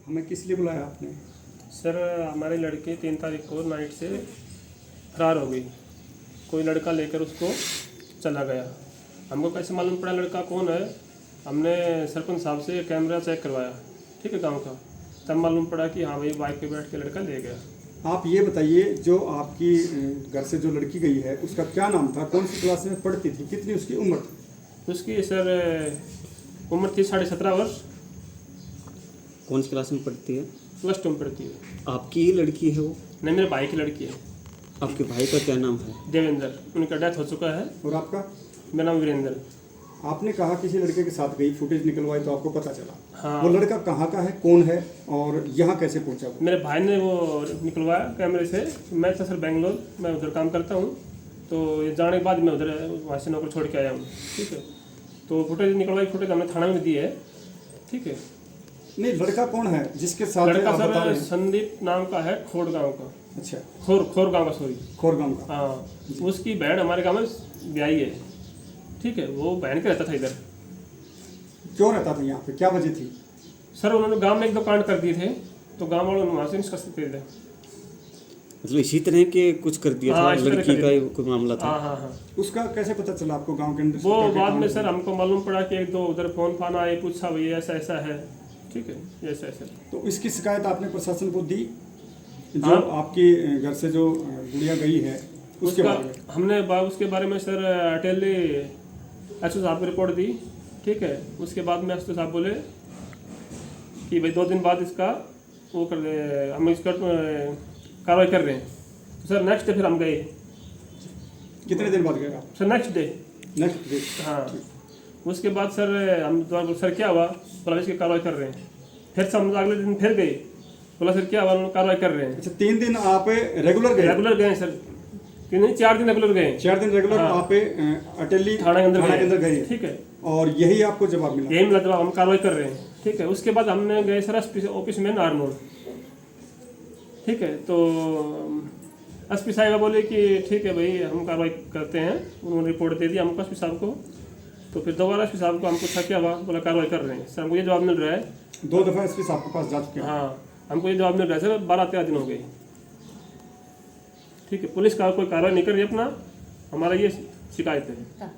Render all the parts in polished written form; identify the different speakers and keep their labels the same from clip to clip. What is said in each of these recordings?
Speaker 1: हमें किस लिए बुलाया आपने?
Speaker 2: सर हमारी लड़की 3 तारीख को नाइट से फरार हो गई। कोई लड़का लेकर उसको चला गया। हमको कैसे मालूम पड़ा लड़का कौन है? हमने सरपंच साहब से कैमरा चेक करवाया, ठीक है, गांव का। तब मालूम पड़ा कि हाँ भाई बाइक पे बैठ के लड़का ले गया।
Speaker 1: आप ये बताइए, जो आपकी घर से जो लड़की गई है उसका क्या नाम था, कौन सी क्लास में पढ़ती थी, कितनी उसकी उम्र थी?
Speaker 2: उसकी सर उम्र थी 17.5 वर्ष।
Speaker 3: कौन सी क्लास में पढ़ती है?
Speaker 2: प्लस 2 में पढ़ती है।
Speaker 3: आपकी ही लड़की है वो?
Speaker 2: नहीं, मेरे भाई की लड़की है।
Speaker 3: आपके भाई का क्या नाम है?
Speaker 2: देवेंद्र, उनका डेथ हो चुका है।
Speaker 1: और आपका?
Speaker 2: मेरा नाम वीरेंद्र।
Speaker 1: आपने कहा किसी लड़के के साथ गई, फुटेज निकलवाई तो आपको पता चला।
Speaker 2: हाँ।
Speaker 1: वो लड़का कहाँ का है, कौन है और यहाँ कैसे पहुँचा वो?
Speaker 2: मेरे भाई ने वो निकलवाया कैमरे से। मैं था सर बेंगलोर, मैं उधर काम करता हूँ। तो ये जाने के बाद मैं उधर वहाँ से नौकर छोड़ के आया हूँ, ठीक है। तो फुटेज निकलवाई, फुटेज हमने थाना में दी है, ठीक है।
Speaker 1: नहीं, लड़का कौन है जिसके साथ
Speaker 2: लड़का
Speaker 1: आप बता
Speaker 2: सर
Speaker 1: रहे हैं?
Speaker 2: संदीप नाम का है, खोड़ गाँव का।
Speaker 1: अच्छा,
Speaker 2: खोर गाँव का, सॉरी,
Speaker 1: खोरगांव का।
Speaker 2: हाँ। उसकी बहन हमारे गाँव में ब्याही है, ठीक है। वो बहन के रहता था इधर।
Speaker 1: क्यों रहता था यहाँ पे, क्या वजह थी?
Speaker 2: सर उन्होंने गांव में 1-2 कांड कर दिए थे, तो गांव वालों ने वहाँ से निष्कर्ष कर थे।
Speaker 3: मतलब इसी तरह के कुछ कर दिया था?
Speaker 2: हाँ, इसी तरह
Speaker 3: लड़की
Speaker 2: कर
Speaker 3: का
Speaker 2: दिया।
Speaker 3: ही कोई मामला था?
Speaker 2: हाँ हाँ हाँ।
Speaker 1: उसका कैसे पता चला आपको गांव के अंदर?
Speaker 2: वो बाद में सर हमको मालूम पड़ा कि 1-2 उधर फोन फान आए, पूछा भाई ऐसा ऐसा है, ठीक है, ऐसा ऐसा।
Speaker 1: तो इसकी शिकायत आपने प्रशासन को दी? जो
Speaker 2: हाँ।
Speaker 1: आपकी घर से जो गुड़िया गई है उसके बारे में?
Speaker 2: हमने उसके बारे में सर अटेली एसओ साहब को रिपोर्ट दी, ठीक है। उसके बाद में एसओ साहब बोले कि भाई 2 दिन बाद इसका वो कर रहे, हम इसका कार्रवाई कर रहे हैं। तो सर नेक्स्ट डे फिर हम गए।
Speaker 1: कितने दिन बाद गए आप?
Speaker 2: Sir next day.
Speaker 1: Next day?
Speaker 2: हाँ। उसके बाद सर हम दोबारा सर क्या हुआ, बोला इसकी कार्रवाई कर रहे हैं। फिर से हम अगले दिन फिर गए, बोला सर क्या हुआ, उन्होंने कार्रवाई कर रहे हैं।
Speaker 1: अच्छा, 3 दिन आप रेगुलर गए?
Speaker 2: रेगुलर गए सर, 3 नहीं 4 दिन रेगुलर गए।
Speaker 1: 4 दिन रेगुलर।
Speaker 2: हाँ।
Speaker 1: आप अटेली
Speaker 2: थाना के अंदर
Speaker 1: गए,
Speaker 2: ठीक है।
Speaker 1: और यही आपको जवाब मिला?
Speaker 2: यही मिला जवाब, हम कार्रवाई कर रहे हैं, ठीक है। उसके बाद हमने गए सर ऑफिस में नारनौल, ठीक है। तो एसपी साहब बोले कि ठीक है भाई हम कार्रवाई करते हैं। उन्होंने रिपोर्ट दे दी हमको एसपी साहब को। तो फिर दोबारा एसपी साहब को हम पूछा क्या हुआ, बोला कार्रवाई कर रहे हैं। सर हमको ये जवाब मिल रहा है।
Speaker 1: 2 दफा एसपी साहब के पास जा चुके हैं?
Speaker 2: हाँ, हमको ये जवाब मिल रहा है सर 12-13 दिन हो गए, ठीक है। पुलिस का कोई कार्रवाई नहीं कर रही अपना, हमारा ये शिकायत है।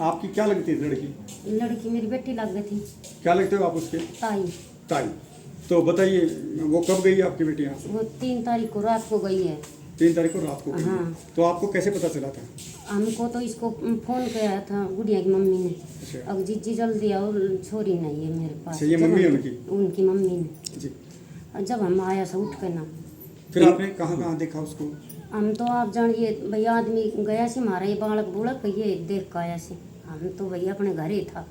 Speaker 1: आपकी क्या लगती है लड़की?
Speaker 4: लड़की मेरी बेटी लग गई थी।
Speaker 1: क्या लगते हो आप उसके?
Speaker 4: ताई।
Speaker 1: ताई। तो बताइए, वो कब गई आपकी बेटी यहाँ से?
Speaker 4: वो 3 तारीख को रात को गई है।
Speaker 1: 3 तारीख को रात को गई।
Speaker 4: हाँ।
Speaker 1: तो आपको कैसे पता चला था?
Speaker 4: हमको तो इसको फोन किया था गुड़िया की मम्मी ने।
Speaker 1: अच्छा।
Speaker 4: अब जीजी जल्दी आओ, छोरी नहीं है मेरे पास।
Speaker 1: अच्छा, ये मम्मी है उनकी?
Speaker 4: उनकी मम्मी ने।
Speaker 1: जी।
Speaker 4: और जब हम आया से उठ के ना,
Speaker 1: फिर आपने कहाँ कहाँ देखा उसको?
Speaker 4: हम तो आप जानिए भैया, आदमी गया से हमारा ये बालक बुड़क ये देख के आया से। हम तो भैया अपने घर ही था।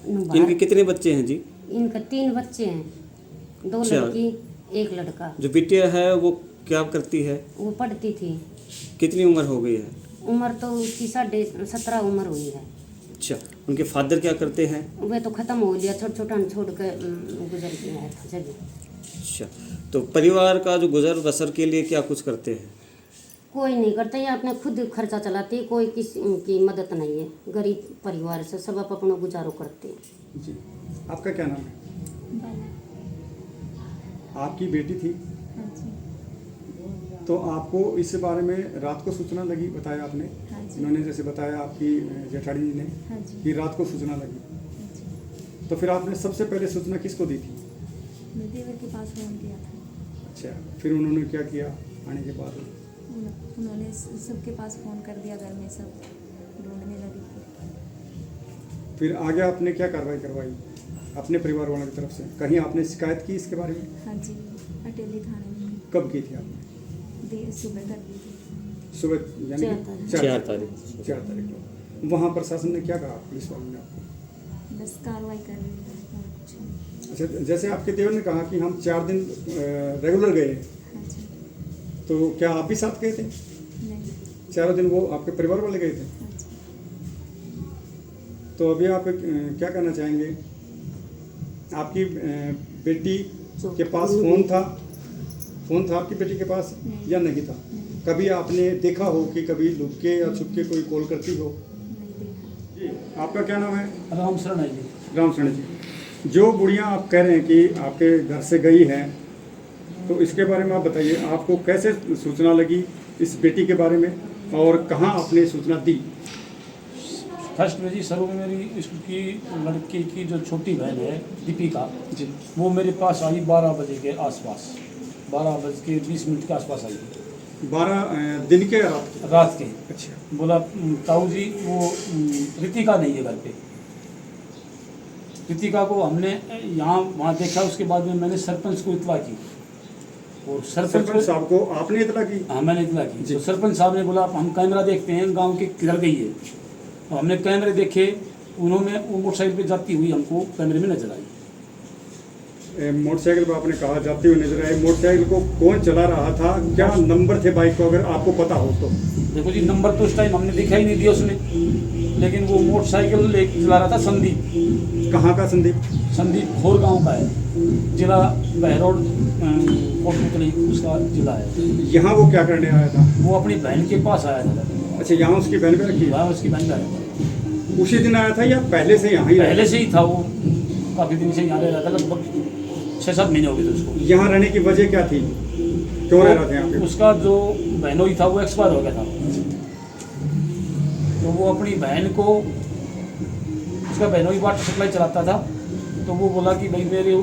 Speaker 3: इनके कितने बच्चे हैं जी?
Speaker 4: इनका 3 बच्चे हैं, 2
Speaker 3: अच्छा।
Speaker 4: लड़की 1 लड़का।
Speaker 3: जो बिटिया है वो क्या करती है?
Speaker 4: वो पढ़ती थी।
Speaker 3: कितनी उम्र हो गई है?
Speaker 4: उम्र तो उसकी 17.5 उम्र हुई है।
Speaker 3: अच्छा, उनके फादर क्या करते हैं?
Speaker 4: वे तो खत्म हो गया, छोटा छोड़ के गुजर गया था जब।
Speaker 3: अच्छा, तो परिवार का जो गुजर बसर के लिए क्या कुछ करते हैं?
Speaker 4: कोई नहीं करता, ये अपने खुद खर्चा चलाती है, कोई किसी की मदद नहीं है। गरीब परिवार से सब आप अपना गुजारो करते हैं।
Speaker 1: जी। आपका क्या नाम है? आपकी बेटी थी? तो आपको इस बारे में रात को सूचना लगी, बताया आपने? इन्होंने जैसे बताया आपकी जेठानी जी ने कि रात को सूचना लगी, तो फिर आपने सबसे पहले सूचना किसको दी थी?
Speaker 5: देवर के पास फोन किया था।
Speaker 1: अच्छा, फिर उन्होंने क्या किया आने के बाद?
Speaker 5: उन्होंने सबके पास फ़ोन कर दिया, घर में सब ढूंढने लगी।
Speaker 1: फिर आगे आपने क्या कार्रवाई करवाई अपने परिवार वालों की तरफ से? कहीं आपने शिकायत की इसके बारे में?
Speaker 5: हाँ जी, अटेली थाने में।
Speaker 1: कब की थी आपने?
Speaker 5: सुबह कर दी थी।
Speaker 1: सुबह यानी
Speaker 3: 4 तारीख।
Speaker 1: 4 तारीख को। वहाँ प्रशासन ने क्या कहा, पुलिस वालों ने आपको?
Speaker 5: बस कार्रवाई कर रही है, और कुछ नहीं।
Speaker 1: अच्छा, जैसे आपके देवर ने कहा कि हम 4 दिन रेगुलर गए,
Speaker 5: हाँ जी।
Speaker 1: तो क्या आप भी साथ गए थे?
Speaker 5: नहीं।
Speaker 1: 4 दिन वो आपके परिवार वाले गए थे?
Speaker 5: हाँ जी।
Speaker 1: तो अभी आप क्या करना चाहेंगे? आपकी बेटी के पास फोन था? फोन था आपकी बेटी के पास या नहीं था? कभी आपने देखा हो कि कभी लुक के या छुप के कोई कॉल करती हो?
Speaker 5: नहीं देखा।
Speaker 1: जी। आपका क्या नाम है?
Speaker 6: राम शरण है जी।
Speaker 1: राम शरण जी। जो गुड़िया आप कह रहे हैं कि आपके घर से गई हैं, तो इसके बारे में आप बताइए, आपको कैसे सूचना लगी इस बेटी के बारे में और कहाँ आपने सूचना दी?
Speaker 6: फर्स्ट में जी शुरू में मेरी इसकी लड़की की जो छोटी बहन है दीपिका
Speaker 1: जी।
Speaker 6: वो मेरे पास आई 12 बजे के आसपास, 12:20 के आसपास आई
Speaker 1: 12 दिन के
Speaker 6: रात के।
Speaker 1: अच्छा।
Speaker 6: बोला ताऊ जी वो रितिका नहीं है घर पे। रितिका को हमने यहाँ वहाँ देखा, उसके बाद में मैंने सरपंच को इतला की और
Speaker 1: सरपंच साहब को आपने इतला की?
Speaker 6: हाँ मैंने इतला की।
Speaker 1: जी।
Speaker 6: तो सरपंच साहब ने बोला हम कैमरा देखते हैं गांव के किधर गई है। तो हमने कैमरे देखे, उन्होंने वो मोटरसाइकिल पे जाती हुई हमको कैमरे में नजर आई।
Speaker 1: मोटरसाइकिल पर आपने कहा जाती हुई नजर आई, मोटरसाइकिल को कौन चला रहा था, क्या नंबर थे बाइक को, अगर आपको पता हो तो?
Speaker 6: देखो जी नंबर तो उस टाइम हमने दिखाई नहीं दिया उसने, लेकिन वो मोटरसाइकिल लेके चला रहा था संदीप।
Speaker 1: कहाँ का संदीप?
Speaker 6: संदीप खोर गाँव का है, जिला बहरौल कोटपुतली उसका जिला है।
Speaker 1: यहाँ वो क्या करने आया था?
Speaker 6: वो अपनी बहन के पास आया था।
Speaker 1: अच्छा, यहाँ उसकी बहन पे रखी?
Speaker 6: वहाँ उसकी बहन आया था।
Speaker 1: उसी दिन आया था या पहले से यहाँ ही रहा?
Speaker 6: पहले से ही था वो, काफ़ी दिन से यहाँ रह रहा था, लगभग 6-7 महीने हो गए थे उसको।
Speaker 1: यहाँ रहने की वजह क्या थी, क्यों रह रहा था यहाँ पे?
Speaker 6: उसका जो बहनोई था वो एक्सपायर हो गया था, तो वो अपनी बहन को, उसका बहनोई वाटर सप्लाई चलाता था, तो वो बोला कि भाई मेरे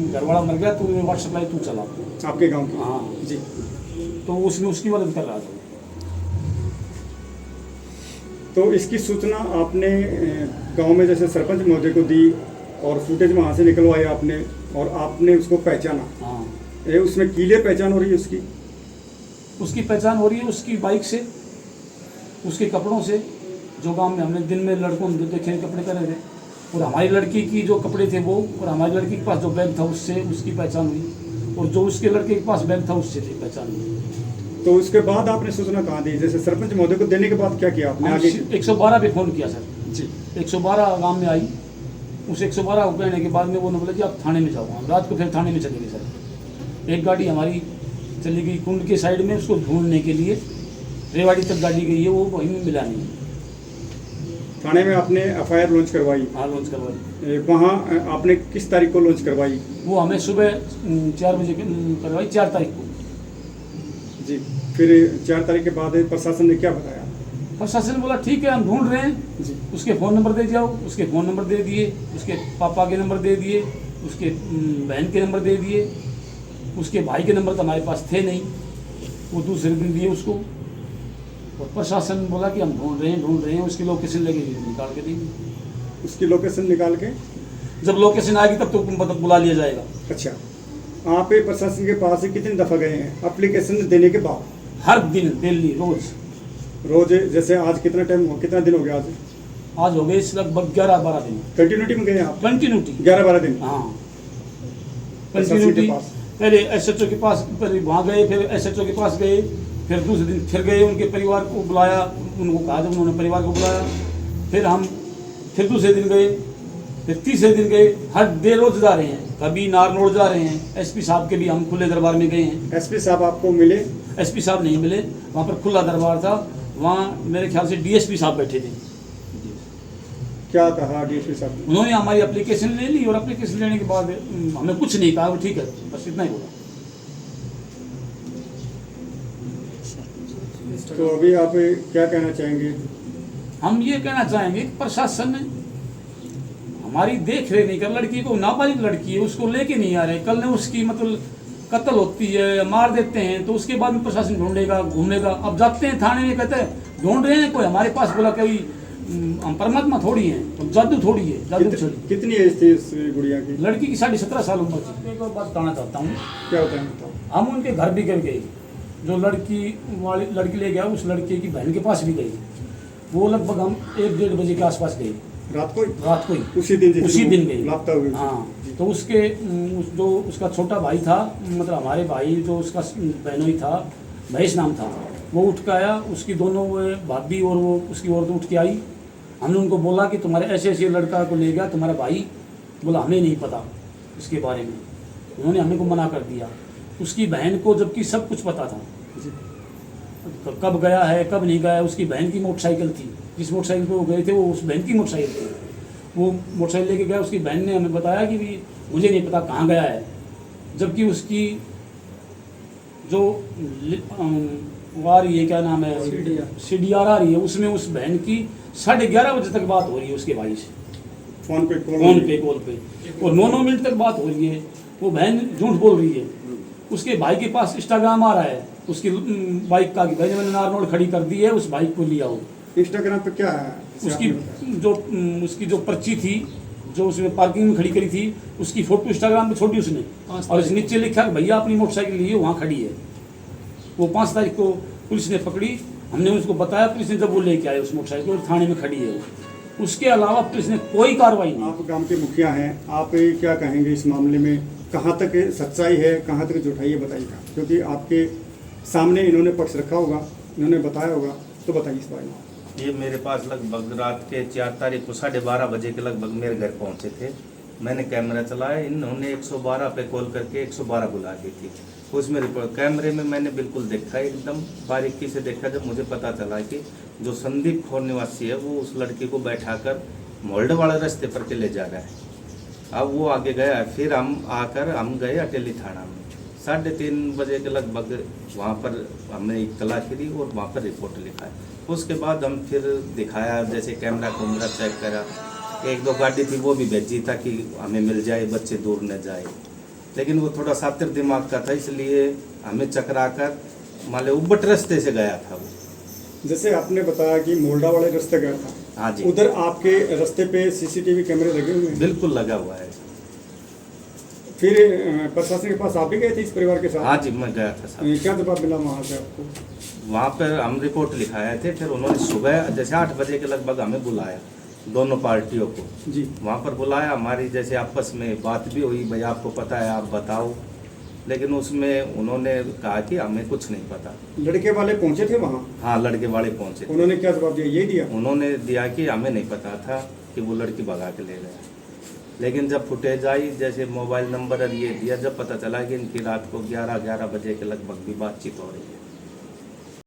Speaker 6: घरवाला मर गया, तो वाटर सप्लाई तू चला
Speaker 1: आपके गांव की?
Speaker 6: हाँ
Speaker 1: जी।
Speaker 6: तो उसमें उसकी मदद कर रहा था।
Speaker 1: तो इसकी सूचना आपने गांव में जैसे सरपंच महोदय को दी और फुटेज वहाँ से निकलवाया आपने और आपने उसको पहचाना?
Speaker 6: हाँ
Speaker 1: उसमें कीले पहचान हो रही है उसकी?
Speaker 6: उसकी पहचान हो रही है उसकी बाइक से, उसके कपड़ों से, जो गांव में हमने दिन में लड़कों ने देखे कपड़े करे थे, और हमारी लड़की की जो कपड़े थे वो, और हमारी लड़की के पास जो बैग था उससे उसकी पहचान हुई, और जो उसके लड़के के पास बैग था उससे थी पहचान हुई।
Speaker 1: तो उसके बाद आपने सूचना कहाँ दी? जैसे सरपंच महोदय को देने के बाद क्या किया आपने आगे?
Speaker 6: 112 पे फ़ोन किया सर
Speaker 1: जी।
Speaker 6: 112 गांव में आई, उस 112 को कहने के बाद में वो ने बोला जी आप थाने में जाओ। हम रात को फिर थाने में चले गए सर। एक गाड़ी हमारी चली गई कुंड के साइड में उसको ढूंढने के लिए, रेवाड़ी तक गाड़ी गई है, वो वहीं में मिला नहीं।
Speaker 1: थाने में आपने एफआईआर लॉन्च करवाई?
Speaker 6: हाँ लॉन्च करवाई।
Speaker 1: वहाँ आपने किस तारीख को लॉन्च करवाई?
Speaker 6: वो हमें सुबह 4 बजे करवाई, 4 तारीख को।
Speaker 1: जी। फिर 4 तारीख के बाद प्रशासन ने क्या बताया?
Speaker 6: प्रशासन ने बोला ठीक है हम ढूंढ रहे हैं
Speaker 1: जी।
Speaker 6: उसके फ़ोन नंबर दे जाओ। उसके फ़ोन नंबर दे दिए, उसके पापा के नंबर दे दिए, उसके बहन के नंबर दे दिए, उसके भाई के नंबर तो हमारे पास थे नहीं, वो दूसरे दिन दिए उसको। और प्रशासन बोला कि हम ढूंढ रहे हैं, उसकी लोकेशन लगेगी निकाल के देंगे।
Speaker 1: उसकी लोकेशन निकाल के?
Speaker 6: जब लोकेशन आएगी तब तो मतलब बुला लिया जाएगा।
Speaker 1: अच्छा, आप प्रशासन के पास से कितनी दफ़ा गए हैं एप्लीकेशन देने के बाद?
Speaker 6: हर दिन डेली
Speaker 1: रोज? जैसे आज कितना दिन हो गया?
Speaker 6: आज हो गए लगभग 11-12 दिन
Speaker 1: कंटिन्यूटी में गए आप?
Speaker 6: कंटिन्यूटी
Speaker 1: 11-12 दिन?
Speaker 6: हाँ
Speaker 1: प्रशासन के
Speaker 6: कंटिन्यूटी।
Speaker 1: पास?
Speaker 6: पहले एसएचओ के पास, पहले वहाँ गए, फिर एसएचओ के पास गए, फिर दूसरे दिन फिर गए, उनके परिवार को बुलाया, उनको कहा जब उन्होंने परिवार को बुलाया, फिर हम फिर दूसरे दिन गए, फिर तीसरे दिन गए। हर डे रोज जा रहे हैं, कभी नारनौल जा रहे हैं। एसपी साहब के भी हम खुले दरबार में गए हैं।
Speaker 1: एसपी साहब आपको मिले?
Speaker 6: एसपी साहब नहीं मिले, वहाँ पर खुला दरबार था, वहाँ मेरे ख्याल से डीएसपी साहब बैठे थे।
Speaker 1: क्या कहा डीएसपी साहब ने?
Speaker 6: उन्होंने हमारी एप्लीकेशन ले ली और एप्लीकेशन लेने के बाद हमें कुछ नहीं कहा, वो ठीक है बस इतना ही बोला।
Speaker 1: तो अभी आप क्या कहना चाहेंगे?
Speaker 6: हम ये कहना चाहेंगे कि प्रशासन ने हमारी देख रेख नहीं कर, लड़की को, नाबालिग लड़की है, उसको लेके नहीं आ रहे। कल ने उसकी मतलब कत्ल होती है, मार देते हैं, तो उसके बाद में प्रशासन ढूंढेगा, घूमेगा। अब जाते हैं थाने में, कहते हैं ढूंढ रहे हैं, कोई हमारे पास बोला कोई हम परमात्मा थोड़ी हैं, हम जादू थोड़ी है, जादू छोड़ी।
Speaker 1: कितनी एज थी इस गुड़िया की?
Speaker 6: लड़की की 17.5 साल उम्र थी। एक और बात कहना चाहता हूँ,
Speaker 1: क्या होता है?
Speaker 6: हम उनके घर भी गए, जो लड़की ले गया उस लड़के की बहन के पास भी गए। वो लगभग हम 1-1:30 बजे के आसपास गए,
Speaker 1: रात को ही?
Speaker 6: उसी दिन गए।
Speaker 1: लापता हुए?
Speaker 6: हाँ। तो उसके जो उसका छोटा भाई था, मतलब हमारे भाई जो उसका बहनोई था, महेश नाम था, वो उठ के आया, उसकी दोनों भाभी और वो उसकी औरत उठ के आई। हमने उनको बोला कि तुम्हारे ऐसे ऐसे लड़का को ले गया तुम्हारा भाई। बोला हमें नहीं पता इसके बारे में, उन्होंने हमें को मना कर दिया। उसकी बहन को जबकि सब कुछ पता था, कब गया है कब नहीं गया। उसकी बहन की मोटरसाइकिल थी, जिस मोटरसाइकिल पे वो गए थे वो उस बहन की मोटरसाइकिल थी। वो मोटरसाइकिल लेके गया। उसकी बहन ने हमें बताया कि भी मुझे नहीं पता कहाँ गया है, जबकि उसकी जो वो आ रही है, क्या नाम है, CDR आ रही है, उसमें उस बहन की 11:30 बजे तक बात हो रही है उसके भाई से
Speaker 1: फोन पे
Speaker 6: कॉल पे और 9 मिनट तक बात हो रही है। वो बहन झूठ बोल रही है। उसके भाई के पास इंस्टाग्राम आ रहा है उसकी बाइक का, भाई मैंने नारनौल खड़ी कर दी है, उस बाइक को लिया हो।
Speaker 1: इंस्टाग्राम पे क्या है
Speaker 6: उसकी जो पर्ची थी जो उसने पार्किंग में खड़ी करी थी, उसकी फोटो इंस्टाग्राम पे छोड़ी उसने, और इस नीचे लिखा कि भैया अपनी मोटरसाइकिल लिए वहाँ खड़ी है। वो 5 तारीख को पुलिस ने पकड़ी, हमने उसको बताया, पुलिस ने जब वो लेके आए उस मोटरसाइकिल और थाने में खड़ी है वो। उसके अलावा पुलिस ने कोई कार्रवाई नहीं।
Speaker 1: आप गांव के मुखिया हैं, आप क्या कहेंगे इस मामले में, कहाँ तक सच्चाई है, कहाँ तक झूठाई है, बताइएगा, क्योंकि आपके सामने इन्होंने पक्ष रखा होगा, इन्होंने बताया होगा, तो बताइए इस बारे में।
Speaker 7: ये मेरे पास लगभग रात के 4 तारीख को 12:30 बजे के लगभग मेरे घर पहुंचे थे। मैंने कैमरा चलाया, इन्होंने 112 पे कॉल करके 112 बुला दी थी। उसमें रिपोर्ट कैमरे में मैंने बिल्कुल देखा, एकदम बारीकी से देखा। जब मुझे पता चला कि जो संदीप खोर निवासी है वो उस लड़के को बैठाकर मोल्ड वाले रास्ते पर के ले जा रहा है। अब वो आगे गया, फिर हम गए अटेली थाना में 3:30 बजे के लगभग। वहाँ पर हमने इत्तला करी और वहाँ पर रिपोर्ट लिखा। उसके बाद हम फिर दिखाया, जैसे कैमरा चेक करा, 1-2 गाड़ी थी वो भी भेजी ताकि हमें मिल जाए, बच्चे दूर न जाए। लेकिन वो थोड़ा सातिर दिमाग का था, इसलिए हमें चकरा कर मान उबट रास्ते से गया था वो।
Speaker 1: जैसे आपने बताया कि मोल्डा वाले रास्ते गया था,
Speaker 7: हाँ जी,
Speaker 1: उधर आपके रास्ते पे CCTV कैमरे लगे हुए हैं?
Speaker 7: बिल्कुल लगा हुआ है।
Speaker 1: फिर प्रशासन के पास आप भी गए थे इस परिवार के साथ?
Speaker 7: हाँ जी, मैं गया था साहब।
Speaker 1: क्या जवाब मिला वहाँ से आपको?
Speaker 7: वहाँ पर हम रिपोर्ट लिखाए थे, फिर उन्होंने सुबह जैसे 8 बजे के लगभग हमें बुलाया, दोनों पार्टियों को
Speaker 1: जी
Speaker 7: वहाँ पर बुलाया। हमारी जैसे आपस में बात भी हुई, भाई आपको पता है आप बताओ, लेकिन उसमें उन्होंने कहा कि हमें कुछ नहीं पता।
Speaker 1: लड़के वाले पहुंचे थे वहाँ?
Speaker 7: हाँ, लड़के वाले पहुँचे थे।
Speaker 1: उन्होंने क्या जवाब दिया? यही दिया?
Speaker 7: उन्होंने दिया कि हमें नहीं पता था कि वो लड़की भगा के ले गया। लेकिन जब फुटेज आई, जैसे मोबाइल नंबर और ये दिया, जब पता चला कि इनकी रात को 11 बजे के लगभग भी बातचीत हो रही है।